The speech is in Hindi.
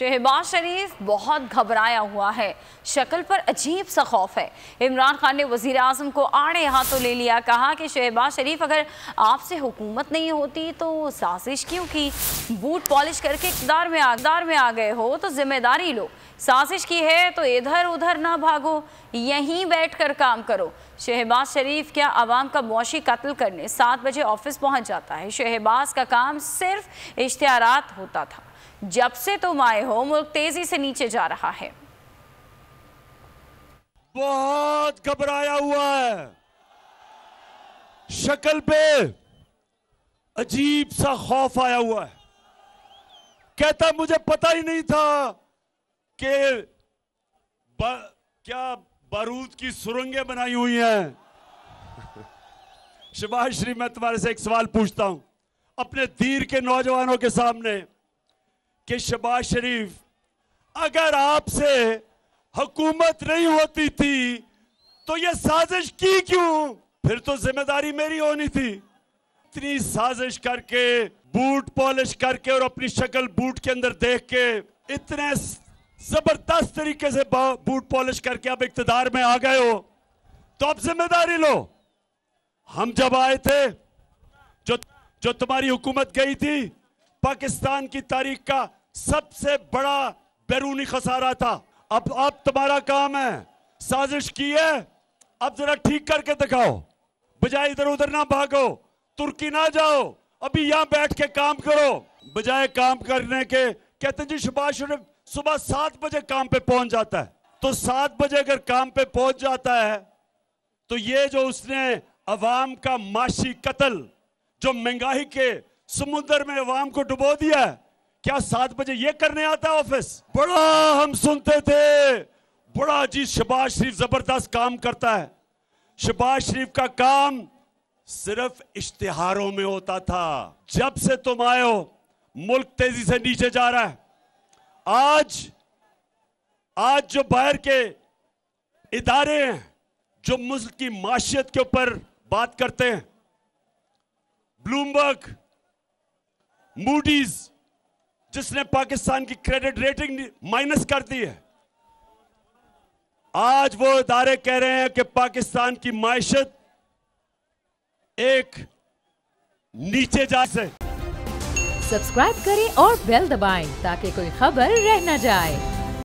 शहबाज शरीफ बहुत घबराया हुआ है, शक्ल पर अजीब सा खौफ है। इमरान खान ने वजीर आजम को आड़े हाथों ले लिया, कहा कि शहबाज शरीफ अगर आपसे हुकूमत नहीं होती तो साजिश क्यों की? बूट पॉलिश करके इक़्तिदार में आ गए हो तो जिम्मेदारी लो। साजिश की है तो इधर उधर ना भागो, यहीं बैठ कर काम करो। शहबाज शरीफ क्या आवाम का मुआशी कत्ल करने 7 बजे ऑफिस पहुंच जाता है? शहबाज का काम सिर्फ इश्तिहारात होता था। जब से तुम आए हो मुल्क तेजी से नीचे जा रहा है। बहुत घबराया हुआ है, शक्ल पे अजीब सा खौफ आया हुआ है। कहता मुझे पता ही नहीं था कि क्या बारूद की सुरंगें बनाई हुई हैं। शहबाज शरीफ, मैं तुम्हारे से एक सवाल पूछता हूं अपने दीर के नौजवानों के सामने कि शहबाज शरीफ, अगर आपसे हुकूमत नहीं होती थी तो ये साजिश की क्यों? फिर तो जिम्मेदारी मेरी होनी थी। इतनी साजिश करके, बूट पॉलिश करके और अपनी शक्ल बूट के अंदर देख के, इतने जबरदस्त तरीके से बूट पॉलिश करके अब इक्तदार में आ गए हो तो अब जिम्मेदारी लो। हम जब आए थे, जो तुम्हारी हुकूमत गई थी, पाकिस्तान की तारीख का सबसे बड़ा बैरूनी खसारा था। अब तुम्हारा काम है, साजिश की है, अब जरा ठीक करके दिखाओ, बजाय इधर उधर ना भागो, तुर्की ना जाओ, अभी यहां बैठ के काम करो। बजाय काम करने के कहते जी शहबाज शरीफ सुबह 7 बजे काम पे पहुंच जाता है। तो 7 बजे अगर काम पे पहुंच जाता है तो ये जो उसने अवाम का माशी कत्ल, जो महंगाई के समुद्र में अवाम को डुबो दिया है, क्या 7 बजे ये करने आता है ऑफिस? बड़ा हम सुनते थे, बड़ा जी शहबाज शरीफ जबरदस्त काम करता है। शहबाज शरीफ का काम सिर्फ इश्तिहारों में होता था। जब से तुम आए हो मुल्क तेजी से नीचे जा रहा है। आज जो बाहर के इदारे हैं जो मुल्क की माशियत के ऊपर बात करते हैं, ब्लूमबर्ग, मूडीज, जिसने पाकिस्तान की क्रेडिट रेटिंग माइनस कर दी है, आज वो इदारे कह रहे हैं कि पाकिस्तान की माशियत एक नीचे जा से। सब्सक्राइब करें और बेल दबाएं ताकि कोई खबर रह न जाए।